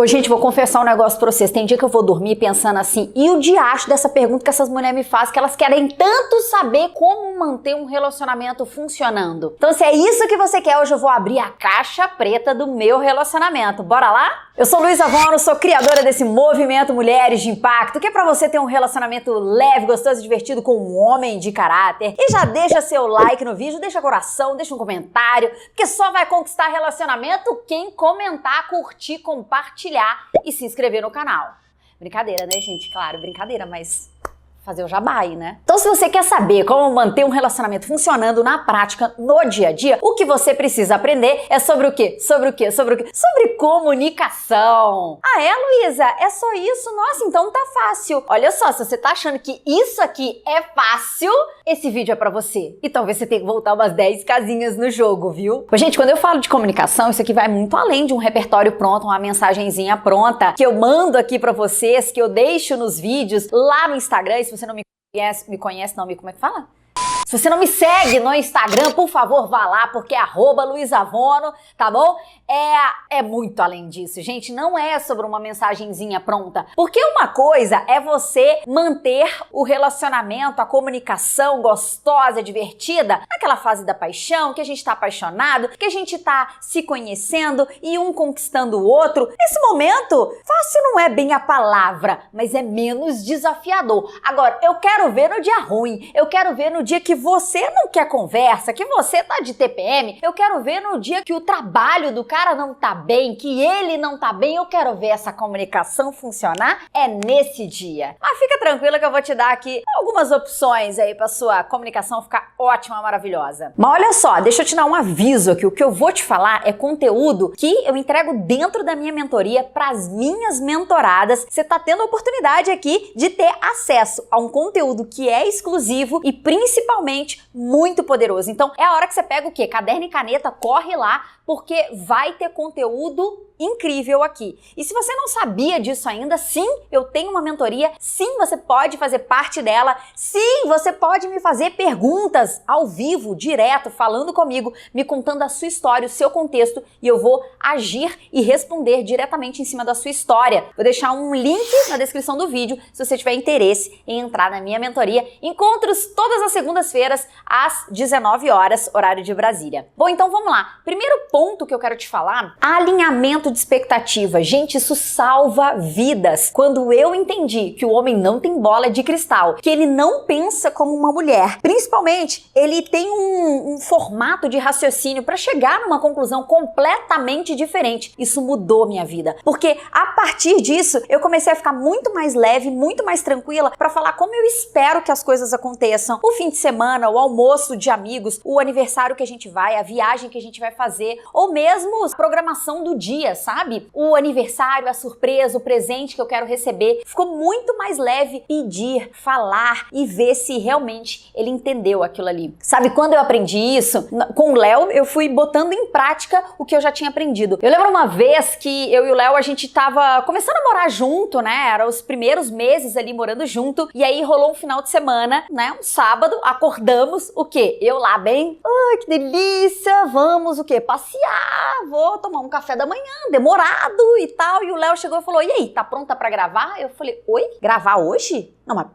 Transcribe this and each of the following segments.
Ô, gente, vou confessar um negócio pra vocês. Tem dia que eu vou dormir pensando assim, e o diacho dessa pergunta que essas mulheres me fazem, que elas querem tanto saber como manter um relacionamento funcionando. Então, se é isso que você quer, hoje eu vou abrir a caixa preta do meu relacionamento. Bora lá? Eu sou Luísa Vono, sou criadora desse movimento Mulheres de Impacto, que é pra você ter um relacionamento leve, gostoso e divertido com um homem de caráter. E já deixa seu like no vídeo, deixa coração, deixa um comentário, porque só vai conquistar relacionamento quem comentar, curtir, compartilhar e se inscrever no canal. Brincadeira, né, gente? Claro, brincadeira, mas fazer o jabá aí, né? Então, se você quer saber como manter um relacionamento funcionando na prática, no dia a dia, o que você precisa aprender é sobre o quê? Sobre o quê? Sobre o quê? Sobre comunicação. Ah, é, Luísa? É só isso? Nossa, então tá fácil. Olha só, se você tá achando que isso aqui é fácil, esse vídeo é pra você. E talvez você tenha que voltar umas 10 casinhas no jogo, viu? Mas, gente, quando eu falo de comunicação, isso aqui vai muito além de um repertório pronto, uma mensagenzinha pronta, que eu mando aqui pra vocês, que eu deixo nos vídeos lá no Instagram. E se você não como é que fala? Se você não me segue no Instagram, por favor, vá lá, porque é @luisavono, tá bom? É muito além disso, gente. Não é sobre uma mensagenzinha pronta. Porque uma coisa é você manter o relacionamento, a comunicação gostosa, divertida, naquela fase da paixão, que a gente tá apaixonado, que a gente tá se conhecendo e um conquistando o outro. Nesse momento, fácil não é bem a palavra, mas é menos desafiador. Agora, eu quero ver no dia ruim, eu quero ver no dia que você não quer conversa, que você tá de TPM, eu quero ver no dia que o trabalho do cara não tá bem, que ele não tá bem, eu quero ver essa comunicação funcionar, é nesse dia. Mas fica tranquila que eu vou te dar aqui algumas opções aí pra sua comunicação ficar ótima, maravilhosa. Mas olha só, deixa eu te dar um aviso aqui, o que eu vou te falar é conteúdo que eu entrego dentro da minha mentoria pras minhas mentoradas. Você tá tendo a oportunidade aqui de ter acesso a um conteúdo que é exclusivo e principalmente muito poderoso. Então é a hora que você pega o quê? Caderno e caneta, corre lá, porque vai ter conteúdo incrível aqui. E se você não sabia disso ainda, sim, eu tenho uma mentoria, sim, você pode fazer parte dela, sim, você pode me fazer perguntas ao vivo, direto, falando comigo, me contando a sua história, o seu contexto, e eu vou agir e responder diretamente em cima da sua história. Vou deixar um link na descrição do vídeo, se você tiver interesse em entrar na minha mentoria. Encontros todas as segundas-feiras, às 19 horas, horário de Brasília. Bom, então vamos lá. Primeiro ponto que eu quero te falar, alinhamento de expectativa. Gente, isso salva vidas. Quando eu entendi que o homem não tem bola de cristal, que ele não pensa como uma mulher, principalmente, ele tem um formato de raciocínio para chegar numa conclusão completamente diferente. Isso mudou minha vida, porque a partir disso, eu comecei a ficar muito mais leve, muito mais tranquila para falar como eu espero que as coisas aconteçam. O fim de semana, o almoço de amigos, o aniversário que a gente vai, a viagem que a gente vai fazer, ou mesmo a programação do dia, sabe? O aniversário, a surpresa, o presente que eu quero receber. Ficou muito mais leve pedir, falar e ver se realmente ele entendeu aquilo ali. Sabe, quando eu aprendi isso, com o Léo, eu fui botando em prática o que eu já tinha aprendido. Eu lembro uma vez que eu e o Léo, a gente tava começando a morar junto, né? Eram os primeiros meses ali morando junto, e aí rolou um final de semana, né? Um sábado, acordamos, o quê? Eu lá bem, ai, que delícia, vamos o quê? Passear, vou tomar um café da manhã, demorado e tal. E o Léo chegou e falou, e aí, tá pronta pra gravar? Eu falei, oi? Gravar hoje? Não, mas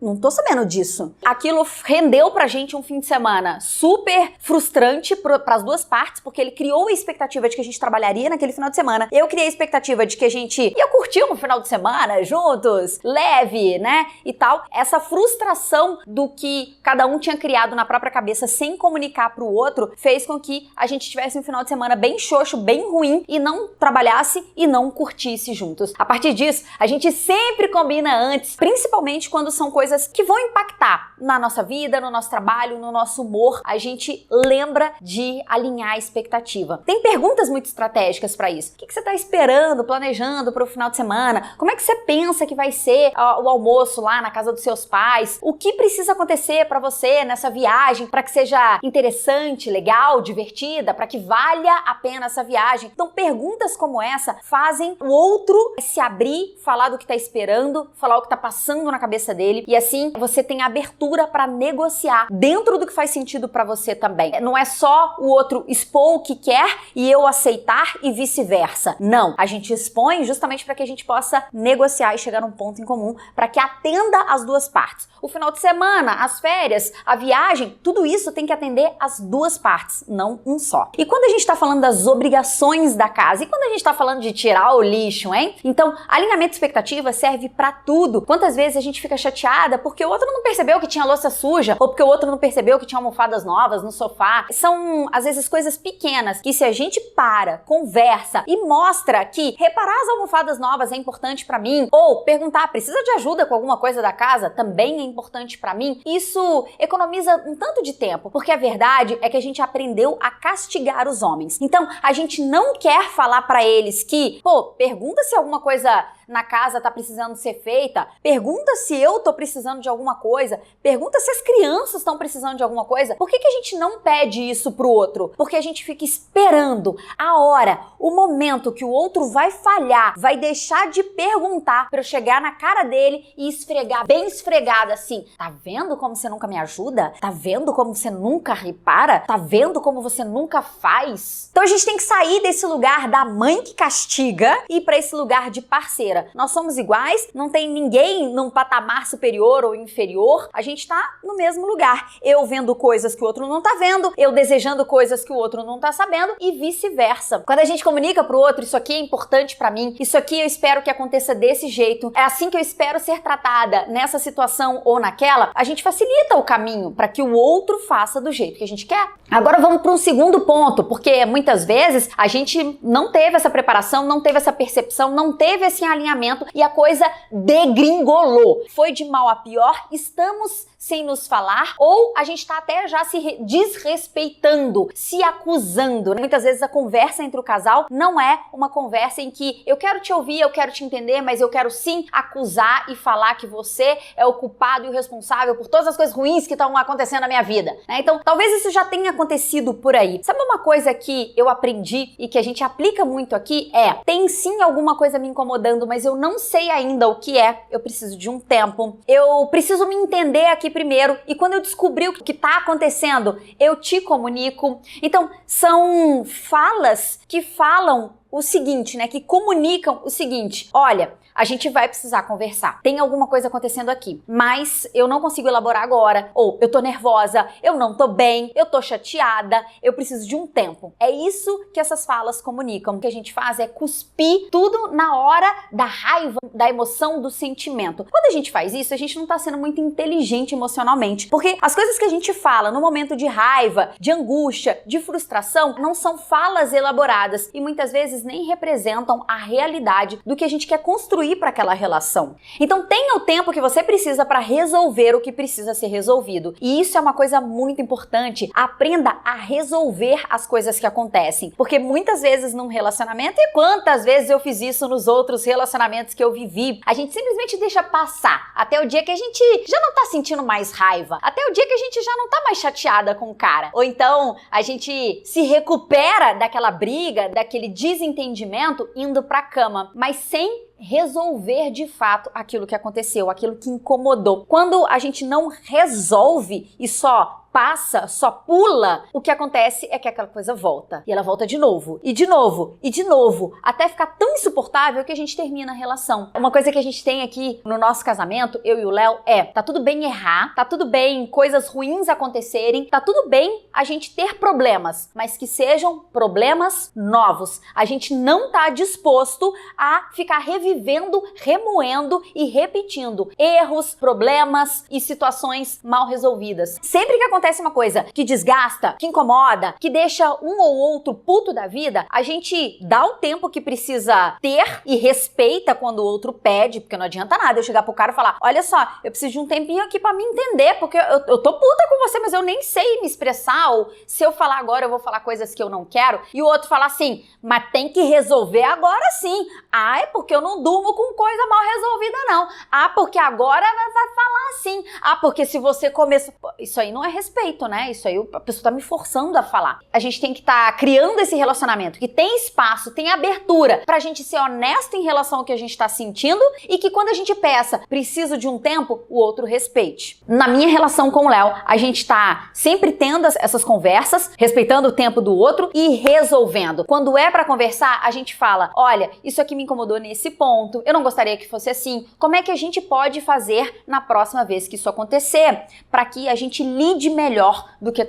não tô sabendo disso. Aquilo rendeu pra gente um fim de semana super frustrante pras duas partes, porque ele criou a expectativa de que a gente trabalharia naquele final de semana. Eu criei a expectativa de que a gente ia curtir um final de semana juntos, leve, né, e tal. Essa frustração do que cada um tinha criado na própria cabeça sem comunicar pro outro fez com que a gente tivesse um final de semana bem xoxo, bem ruim e não trabalhasse e não curtisse juntos. A partir disso, a gente sempre combina antes, principalmente quando são coisas que vão impactar na nossa vida, no nosso trabalho, no nosso humor. A gente lembra de alinhar a expectativa. Tem perguntas muito estratégicas para isso. O que você está esperando, planejando para o final de semana? Como é que você pensa que vai ser o almoço lá na casa dos seus pais? O que precisa acontecer para você nessa viagem para que seja interessante, legal, divertida, para que valha a pena essa viagem? Então, perguntas como essa fazem o outro se abrir, falar do que está esperando, falar o que está passando na cabeça dele, e E assim você tem abertura para negociar dentro do que faz sentido para você também. Não é só o outro expor o que quer e eu aceitar e vice-versa. Não, a gente expõe justamente para que a gente possa negociar e chegar num ponto em comum para que atenda as duas partes. O final de semana, as férias, a viagem, tudo isso tem que atender as duas partes, não um só. E quando a gente está falando das obrigações da casa, e quando a gente está falando de tirar o lixo, hein? Então, alinhamento de expectativa serve para tudo. Quantas vezes a gente fica chateada porque o outro não percebeu que tinha louça suja, ou porque o outro não percebeu que tinha almofadas novas no sofá. São, às vezes, coisas pequenas que se a gente para, conversa e mostra que reparar as almofadas novas é importante para mim, ou perguntar, precisa de ajuda com alguma coisa da casa? Também é importante para mim. Isso economiza um tanto de tempo, porque a verdade é que a gente aprendeu a castigar os homens. Então, a gente não quer falar para eles que, pergunta se alguma coisa na casa tá precisando ser feita, pergunta se eu tô precisando de alguma coisa, pergunta se as crianças estão precisando de alguma coisa. Por que a gente não pede isso pro outro? Porque a gente fica esperando a hora, o momento que o outro vai falhar, vai deixar de perguntar pra eu chegar na cara dele e esfregar, bem esfregada assim. Tá vendo como você nunca me ajuda? Tá vendo como você nunca repara? Tá vendo como você nunca faz? Então a gente tem que sair desse lugar da mãe que castiga e ir pra esse lugar de parceira. Nós somos iguais, não tem ninguém num patamar superior ou inferior, a gente tá no mesmo lugar. Eu vendo coisas que o outro não tá vendo, eu desejando coisas que o outro não tá sabendo e vice-versa. Quando a gente comunica pro outro, isso aqui é importante pra mim, isso aqui eu espero que aconteça desse jeito, é assim que eu espero ser tratada nessa situação ou naquela, a gente facilita o caminho para que o outro faça do jeito que a gente quer. Agora vamos para um segundo ponto, porque muitas vezes a gente não teve essa preparação, não teve essa percepção, não teve esse alinhamento e a coisa degringolou. Foi de mal a pior, estamos sem nos falar, ou a gente tá até já se desrespeitando, se acusando. Muitas vezes a conversa entre o casal não é uma conversa em que eu quero te ouvir, eu quero te entender, mas eu quero sim acusar e falar que você é o culpado e o responsável por todas as coisas ruins que estão acontecendo na minha vida, né? Então, talvez isso já tenha acontecido por aí. Sabe uma coisa que eu aprendi e que a gente aplica muito aqui? Tem sim alguma coisa me incomodando, mas eu não sei ainda o que é. Eu preciso de um tempo. Eu preciso me entender aqui primeiro, e quando eu descobrir o que está acontecendo, eu te comunico. Então, são falas que falam o seguinte, né? Que comunicam o seguinte: olha, a gente vai precisar conversar. Tem alguma coisa acontecendo aqui, mas eu não consigo elaborar agora. Ou eu tô nervosa, eu não tô bem, eu tô chateada, eu preciso de um tempo. É isso que essas falas comunicam. O que a gente faz é cuspir tudo na hora da raiva, da emoção, do sentimento. Quando a gente faz isso, a gente não tá sendo muito inteligente emocionalmente, porque as coisas que a gente fala no momento de raiva, de angústia, de frustração, não são falas elaboradas e muitas vezes nem representam a realidade do que a gente quer construir para aquela relação. Então tenha o tempo que você precisa para resolver o que precisa ser resolvido. E isso é uma coisa muito importante. Aprenda a resolver as coisas que acontecem. Porque muitas vezes num relacionamento, e quantas vezes eu fiz isso nos outros relacionamentos que eu vivi, a gente simplesmente deixa passar até o dia que a gente já não tá sentindo mais raiva, até o dia que a gente já não tá mais chateada com o cara. Ou então a gente se recupera daquela briga, daquele desentendimento indo pra cama, mas sem resolver de fato aquilo que aconteceu, aquilo que incomodou. Quando a gente não resolve e só passa, só pula, o que acontece é que aquela coisa volta. E ela volta de novo, e de novo, e de novo, até ficar tão insuportável que a gente termina a relação. Uma coisa que a gente tem aqui no nosso casamento, eu e o Léo, tá tudo bem errar, tá tudo bem coisas ruins acontecerem, tá tudo bem a gente ter problemas, mas que sejam problemas novos. A gente não tá disposto a ficar revivendo, remoendo e repetindo erros, problemas e situações mal resolvidas. Sempre que acontece uma coisa que desgasta, que incomoda, que deixa um ou outro puto da vida, a gente dá o tempo que precisa ter e respeita quando o outro pede, porque não adianta nada eu chegar pro cara e falar: olha só, eu preciso de um tempinho aqui pra me entender, porque eu tô puta com você, mas eu nem sei me expressar, ou se eu falar agora eu vou falar coisas que eu não quero, e o outro fala assim: mas tem que resolver agora sim. Ah, é porque eu não durmo com coisa mal resolvida não. Ah, porque agora vai falar sim. Ah, porque se você começou... Isso aí não é respeito, né? Isso aí a pessoa tá me forçando a falar. A gente tem que estar criando esse relacionamento que tem espaço, tem abertura pra gente ser honesto em relação ao que a gente tá sentindo e que quando a gente peça, preciso de um tempo, o outro respeite. Na minha relação com o Léo, a gente tá sempre tendo essas conversas, respeitando o tempo do outro e resolvendo. Quando é pra conversar, a gente fala, olha, isso aqui me incomodou nesse ponto, eu não gostaria que fosse assim. Como é que a gente pode fazer na próxima vez que isso acontecer? Para que a gente lide melhor do que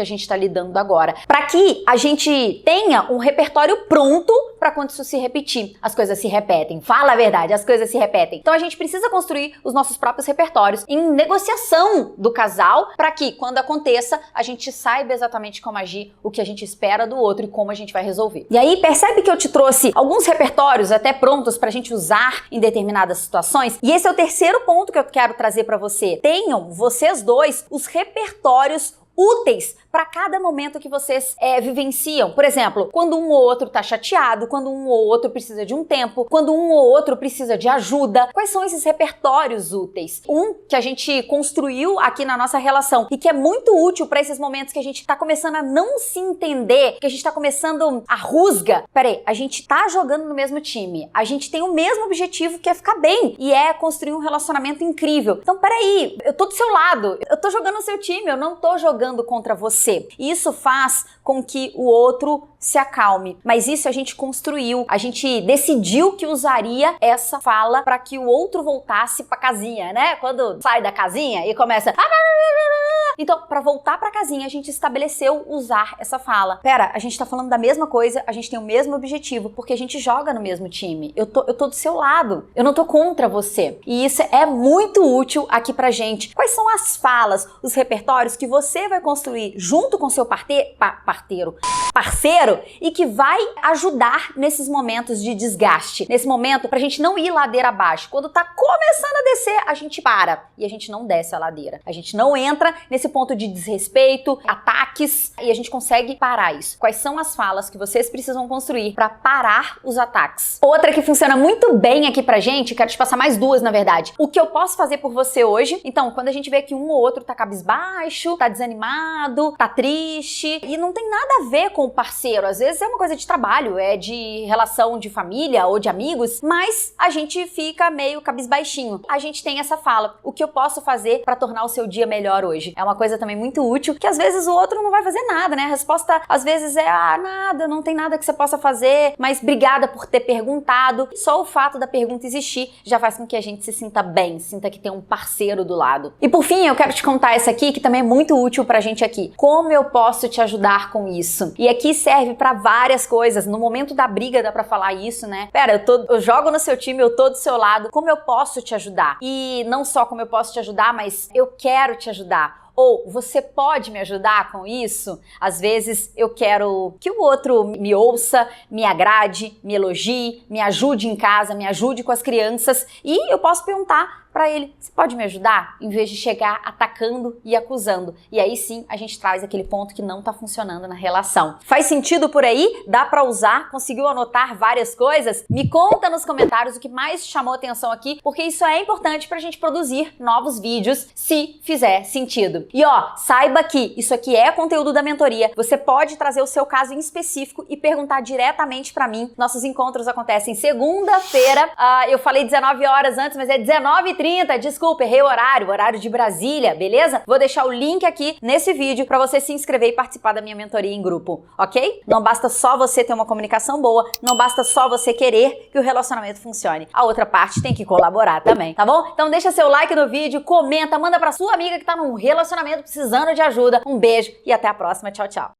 a gente tá lidando agora. Para que a gente tenha um repertório pronto para quando isso se repetir. As coisas se repetem. Fala a verdade, as coisas se repetem. Então a gente precisa construir os nossos próprios repertórios em negociação do casal para que quando aconteça a gente saiba exatamente como agir, o que a gente espera do outro e como a gente vai resolver. E aí percebe que eu te trouxe alguns repertórios até prontos pra gente usar em determinadas situações? E esse é o terceiro ponto que eu quero trazer pra você. Tenham, vocês dois, os repertórios úteis para cada momento que vocês vivenciam. Por exemplo, quando um ou outro tá chateado, quando um ou outro precisa de um tempo, quando um ou outro precisa de ajuda. Quais são esses repertórios úteis? Um que a gente construiu aqui na nossa relação e que é muito útil para esses momentos que a gente tá começando a não se entender, que a gente tá começando a rusga. Peraí, a gente tá jogando no mesmo time, a gente tem o mesmo objetivo que é ficar bem e é construir um relacionamento incrível. Então peraí, eu tô do seu lado, eu tô jogando no seu time, eu não tô jogando contra você. E isso faz com que o outro se acalme. Mas isso a gente construiu, a gente decidiu que usaria essa fala para que o outro voltasse pra casinha, né? Quando sai da casinha e começa... Então, para voltar pra casinha, a gente estabeleceu usar essa fala. Pera, a gente tá falando da mesma coisa, a gente tem o mesmo objetivo, porque a gente joga no mesmo time. Eu tô do seu lado, eu não tô contra você. E isso é muito útil aqui pra gente. Quais são as falas, os repertórios que você vai construir junto com seu parceiro e que vai ajudar nesses momentos de desgaste, nesse momento pra gente não ir ladeira abaixo. Quando tá começando a descer, a gente para e a gente não desce a ladeira. A gente não entra nesse ponto de desrespeito, ataques, e a gente consegue parar isso. Quais são as falas que vocês precisam construir pra parar os ataques? Outra que funciona muito bem aqui pra gente, quero te passar mais duas, na verdade. O que eu posso fazer por você hoje? Então, quando a gente vê que um ou outro tá cabisbaixo, tá desanimado, tá triste, e não tem nada a ver com o parceiro, às vezes é uma coisa de trabalho, é de relação de família ou de amigos, mas a gente fica meio cabisbaixinho. A gente tem essa fala, o que eu posso fazer pra tornar o seu dia melhor hoje? É uma coisa também muito útil, que às vezes o outro não vai fazer nada, né? A resposta às vezes é, nada, não tem nada que você possa fazer, mas obrigada por ter perguntado. Só o fato da pergunta existir já faz com que a gente se sinta bem, sinta que tem um parceiro do lado. E por fim, eu quero te contar essa aqui, que também é muito útil pra gente aqui. Como eu posso te ajudar com isso? E aqui serve pra várias coisas. No momento da briga dá pra falar isso, né? Pera, eu jogo no seu time, eu tô do seu lado. Como eu posso te ajudar? E não só como eu posso te ajudar, mas eu quero te ajudar. Ou você pode me ajudar com isso? Às vezes eu quero que o outro me ouça, me agrade, me elogie, me ajude em casa, me ajude com as crianças. E eu posso perguntar pra ele, você pode me ajudar? Em vez de chegar atacando e acusando. E aí sim a gente traz aquele ponto que não tá funcionando na relação. Faz sentido por aí? Dá pra usar? Conseguiu anotar várias coisas? Me conta nos comentários o que mais chamou atenção aqui, porque isso é importante pra gente produzir novos vídeos, se fizer sentido. E ó, saiba que isso aqui é conteúdo da mentoria. Você pode trazer o seu caso em específico e perguntar diretamente pra mim. Nossos encontros acontecem segunda-feira. Eu falei 19 horas antes, mas é 19h30. Desculpa, errei o horário de Brasília, beleza? Vou deixar o link aqui nesse vídeo pra você se inscrever e participar da minha mentoria em grupo, ok? Não basta só você ter uma comunicação boa, não basta só você querer que o relacionamento funcione. A outra parte tem que colaborar também, tá bom? Então deixa seu like no vídeo, comenta, manda pra sua amiga que tá num relacionamento precisando de ajuda. Um beijo e até a próxima. Tchau, tchau.